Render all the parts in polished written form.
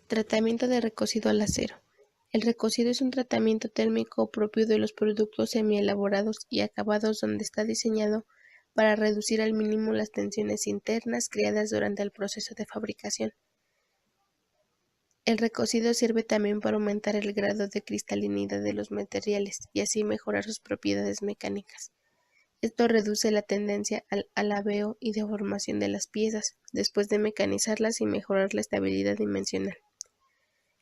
Tratamiento de recocido al acero. El recocido es un tratamiento térmico propio de los productos semielaborados y acabados donde está diseñado para reducir al mínimo las tensiones internas creadas durante el proceso de fabricación. El recocido sirve también para aumentar el grado de cristalinidad de los materiales y así mejorar sus propiedades mecánicas. Esto reduce la tendencia al alabeo y deformación de las piezas, después de mecanizarlas y mejorar la estabilidad dimensional.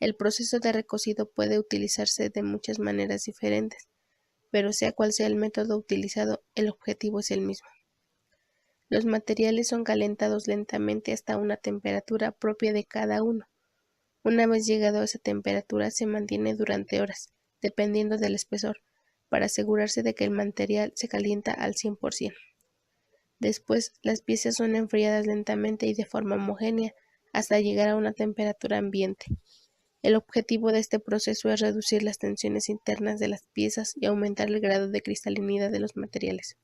El proceso de recocido puede utilizarse de muchas maneras diferentes, pero sea cual sea el método utilizado, el objetivo es el mismo. Los materiales son calentados lentamente hasta una temperatura propia de cada uno. Una vez llegado a esa temperatura se mantiene durante horas, dependiendo del espesor, para asegurarse de que el material se calienta al 100%. Después, las piezas son enfriadas lentamente y de forma homogénea hasta llegar a una temperatura ambiente. El objetivo de este proceso es reducir las tensiones internas de las piezas y aumentar el grado de cristalinidad de los materiales.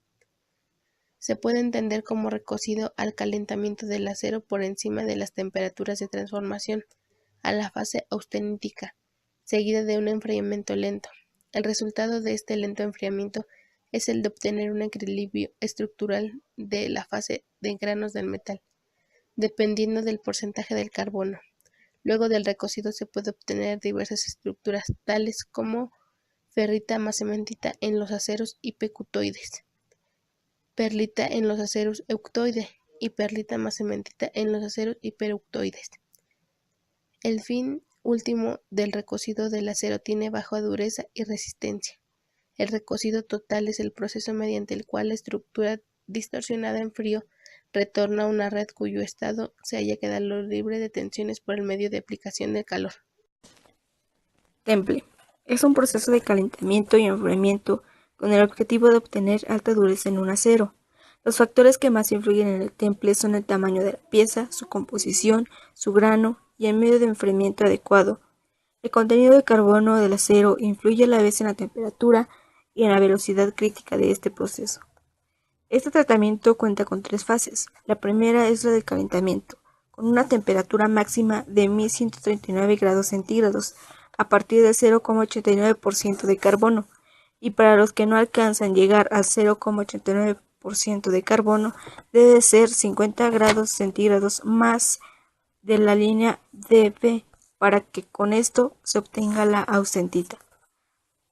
Se puede entender como recocido al calentamiento del acero por encima de las temperaturas de transformación, a la fase austenítica, seguida de un enfriamiento lento. El resultado de este lento enfriamiento es el de obtener un equilibrio estructural de la fase de granos del metal, dependiendo del porcentaje del carbono. Luego del recocido se puede obtener diversas estructuras, tales como ferrita más cementita en los aceros hipoeuctoides, perlita en los aceros euctoide y perlita más cementita en los aceros hipereuctoides. El fin último del recocido del acero tiene baja dureza y resistencia. El recocido total es el proceso mediante el cual la estructura distorsionada en frío retorna a una red cuyo estado se haya quedado libre de tensiones por el medio de aplicación del calor. Temple. Es un proceso de calentamiento y enfriamiento con el objetivo de obtener alta dureza en un acero. Los factores que más influyen en el temple son el tamaño de la pieza, su composición, su grano y el medio de enfriamiento adecuado. El contenido de carbono del acero influye a la vez en la temperatura y en la velocidad crítica de este proceso. Este tratamiento cuenta con 3 fases. La primera es la del calentamiento, con una temperatura máxima de 1139 grados centígrados a partir del 0,89% de carbono, y para los que no alcanzan llegar al 0,89% de carbono debe ser 50 grados centígrados más de la línea dB para que con esto se obtenga la ausentita.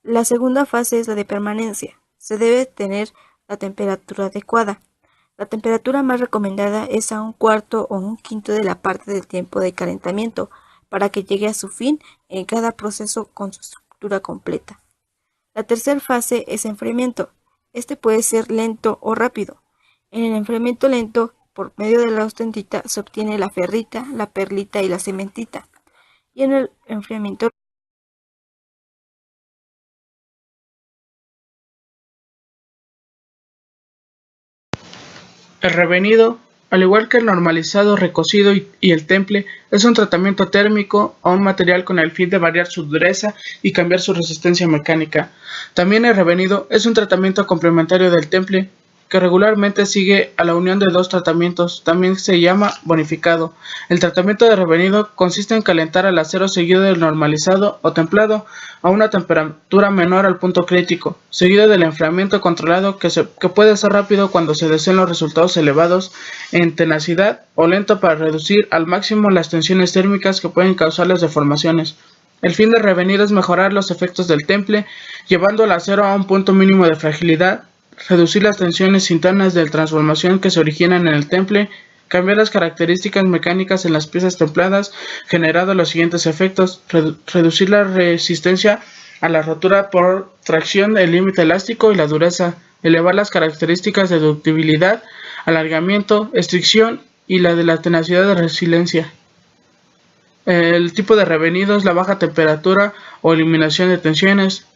La segunda fase es la de permanencia. Se debe tener la temperatura adecuada. La temperatura más recomendada es a 1/4 o 1/5 de la parte del tiempo de calentamiento para que llegue a su fin en cada proceso con su estructura completa. La tercera fase es enfriamiento. Este puede ser lento o rápido. En el enfriamiento lento, por medio de la austentita, se obtiene la ferrita, la perlita y la cementita. Y en el enfriamiento El revenido, al igual que el normalizado, recocido y el temple, es un tratamiento térmico a un material con el fin de variar su dureza y cambiar su resistencia mecánica. También el revenido es un tratamiento complementario del temple, que regularmente sigue a la unión de 2 tratamientos. También se llama bonificado. El tratamiento de revenido consiste en calentar al acero seguido del normalizado o templado a una temperatura menor al punto crítico, seguido del enfriamiento controlado que puede ser rápido cuando se desean los resultados elevados en tenacidad o lento para reducir al máximo las tensiones térmicas que pueden causar las deformaciones. El fin del revenido es mejorar los efectos del temple, llevando el acero a un punto mínimo de fragilidad, reducir las tensiones internas de transformación que se originan en el temple, cambiar las características mecánicas en las piezas templadas, generando los siguientes efectos: reducir la resistencia a la rotura por tracción, el límite elástico y la dureza, elevar las características de ductibilidad, alargamiento, estricción y la de la tenacidad de resiliencia. El tipo de revenido es la baja temperatura o eliminación de tensiones.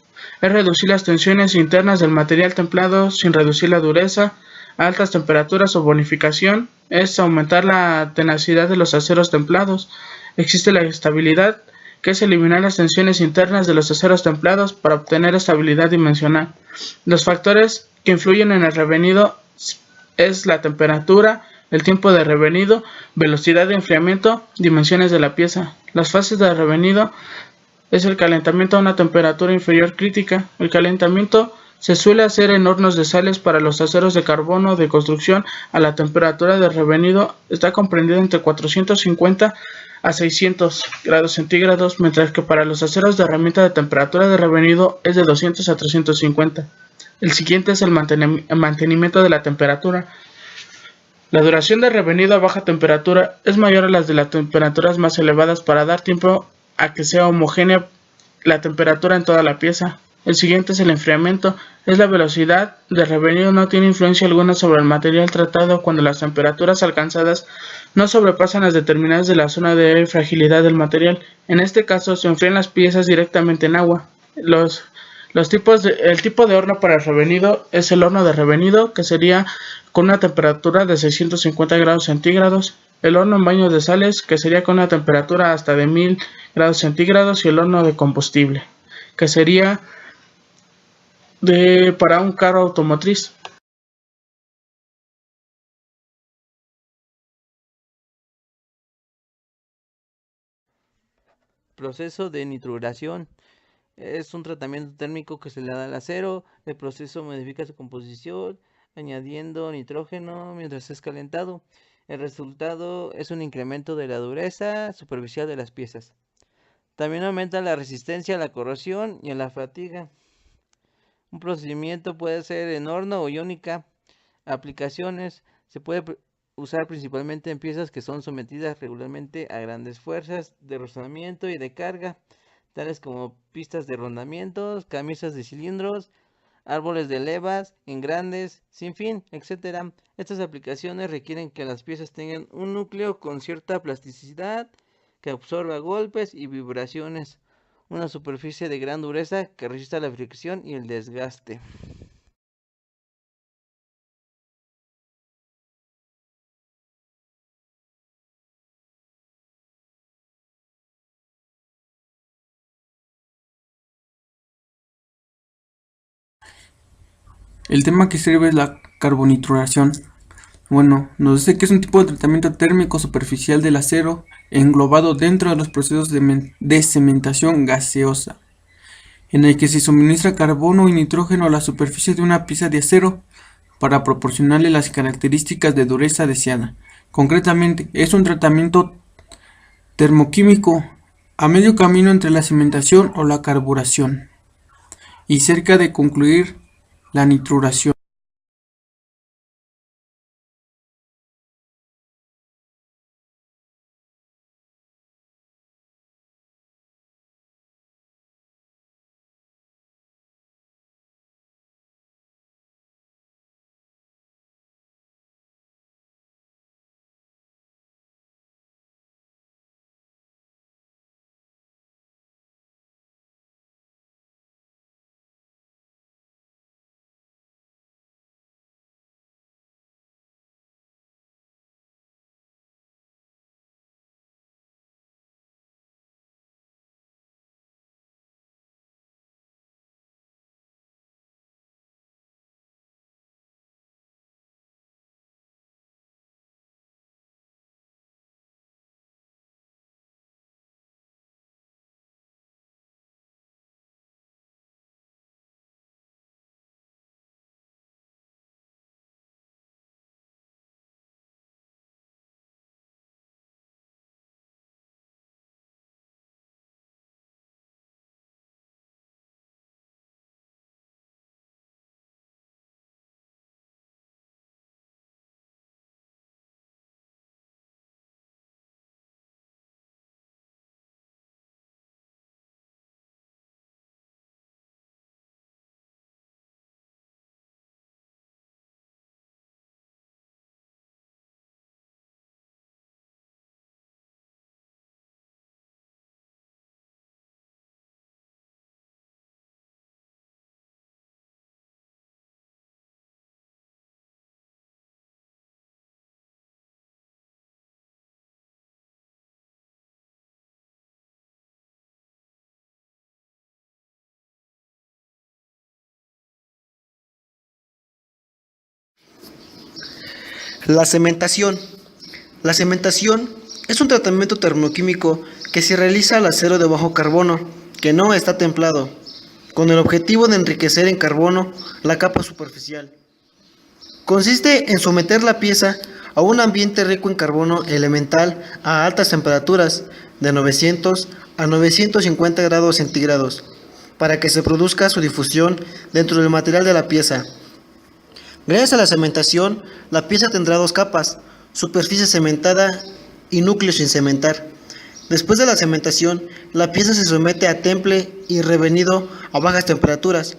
Es reducir las tensiones internas del material templado sin reducir la dureza. A altas temperaturas o bonificación es aumentar la tenacidad de los aceros templados. Existe la estabilidad, que es eliminar las tensiones internas de los aceros templados para obtener estabilidad dimensional. Los factores que influyen en el revenido es la temperatura, el tiempo de revenido, velocidad de enfriamiento, dimensiones de la pieza. Las fases de revenido es el calentamiento a una temperatura inferior crítica. El calentamiento se suele hacer en hornos de sales para los aceros de carbono de construcción. A la temperatura de revenido está comprendida entre 450 a 600 grados centígrados, mientras que para los aceros de herramienta la temperatura de revenido es de 200 a 350. El siguiente es el mantenimiento de la temperatura. La duración de revenido a baja temperatura es mayor a las de las temperaturas más elevadas para dar tiempo a que sea homogénea la temperatura en toda la pieza. El siguiente es el enfriamiento. La velocidad de revenido no tiene influencia alguna sobre el material tratado cuando las temperaturas alcanzadas no sobrepasan las determinadas de la zona de fragilidad del material. En este caso, se enfrían las piezas directamente en agua. El tipo de horno para el revenido es el horno de revenido, que sería con una temperatura de 650 grados centígrados. El horno en baño de sales, que sería con una temperatura hasta de 1000 grados centígrados, y el horno de combustible, que sería para un carro automotriz. Proceso de nitruración. Es un tratamiento térmico que se le da al acero. El proceso modifica su composición añadiendo nitrógeno mientras es calentado. El resultado es un incremento de la dureza superficial de las piezas. También aumenta la resistencia a la corrosión y a la fatiga. Un procedimiento puede ser en horno o iónica. Aplicaciones. Se puede usar principalmente en piezas que son sometidas regularmente a grandes fuerzas de rozamiento y de carga, tales como pistas de rodamientos, camisas de cilindros, árboles de levas, engrandes, sin fin, etc. Estas aplicaciones requieren que las piezas tengan un núcleo con cierta plasticidad, que absorba golpes y vibraciones, una superficie de gran dureza que resista la fricción y el desgaste. El tema que sirve es la carbonitruración. Bueno, nos dice que es un tipo de tratamiento térmico superficial del acero englobado dentro de los procesos de cementación gaseosa, en el que se suministra carbono y nitrógeno a la superficie de una pieza de acero para proporcionarle las características de dureza deseada. Concretamente, es un tratamiento termoquímico a medio camino entre la cementación o la carburación y cerca de concluir la nitruración. La cementación. La cementación es un tratamiento termoquímico que se realiza al acero de bajo carbono, que no está templado, con el objetivo de enriquecer en carbono la capa superficial. Consiste en someter la pieza a un ambiente rico en carbono elemental a altas temperaturas, de 900 a 950 grados centígrados, para que se produzca su difusión dentro del material de la pieza. Gracias a la cementación, la pieza tendrá dos capas, superficie cementada y núcleo sin cementar. Después de la cementación, la pieza se somete a temple y revenido a bajas temperaturas.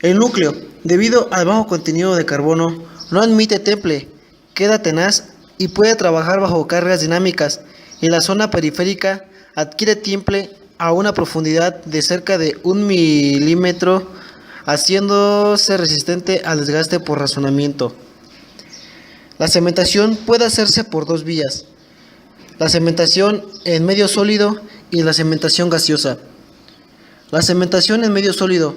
El núcleo, debido al bajo contenido de carbono, no admite temple, queda tenaz y puede trabajar bajo cargas dinámicas, y la zona periférica adquiere temple a una profundidad de cerca de 1 milímetro, haciéndose resistente al desgaste por razonamiento. La cementación puede hacerse por dos vías: la cementación en medio sólido y la cementación gaseosa. La cementación en medio sólido.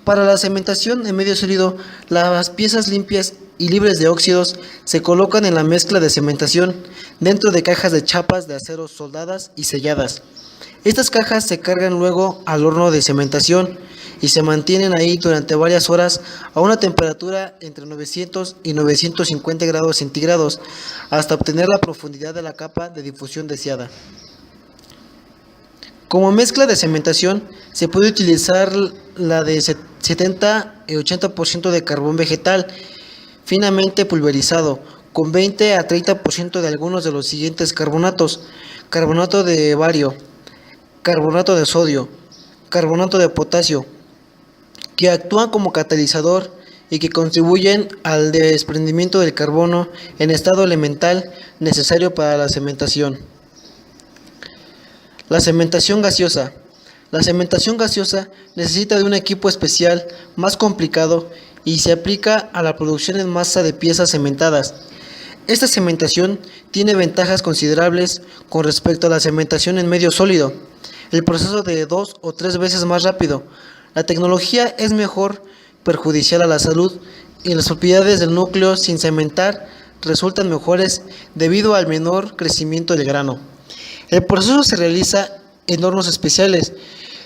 Para la cementación en medio sólido, las piezas limpias y libres de óxidos se colocan en la mezcla de cementación dentro de cajas de chapas de acero soldadas y selladas. Estas cajas se cargan luego al horno de cementación y se mantienen ahí durante varias horas a una temperatura entre 900 y 950 grados centígrados hasta obtener la profundidad de la capa de difusión deseada. Como mezcla de cementación se puede utilizar la de 70 y 80% de carbón vegetal finamente pulverizado, con 20 a 30% de algunos de los siguientes carbonatos: carbonato de bario, carbonato de sodio, carbonato de potasio, que actúan como catalizador y que contribuyen al desprendimiento del carbono en estado elemental necesario para la cementación. La cementación gaseosa. La cementación gaseosa necesita de un equipo especial más complicado y se aplica a la producción en masa de piezas cementadas. Esta cementación tiene ventajas considerables con respecto a la cementación en medio sólido. El proceso de 2 o 3 veces más rápido. La tecnología es mejor perjudicial a la salud y las propiedades del núcleo sin cementar resultan mejores debido al menor crecimiento del grano. El proceso se realiza en hornos especiales,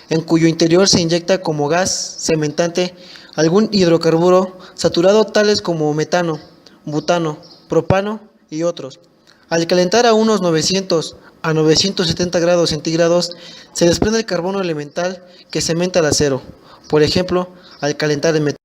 en cuyo interior se inyecta como gas cementante algún hidrocarburo saturado tales como metano, butano, propano y otros. Al calentar a unos 900 a 970 grados centígrados se desprende el carbono elemental que cementa el acero, por ejemplo, al calentar el metal.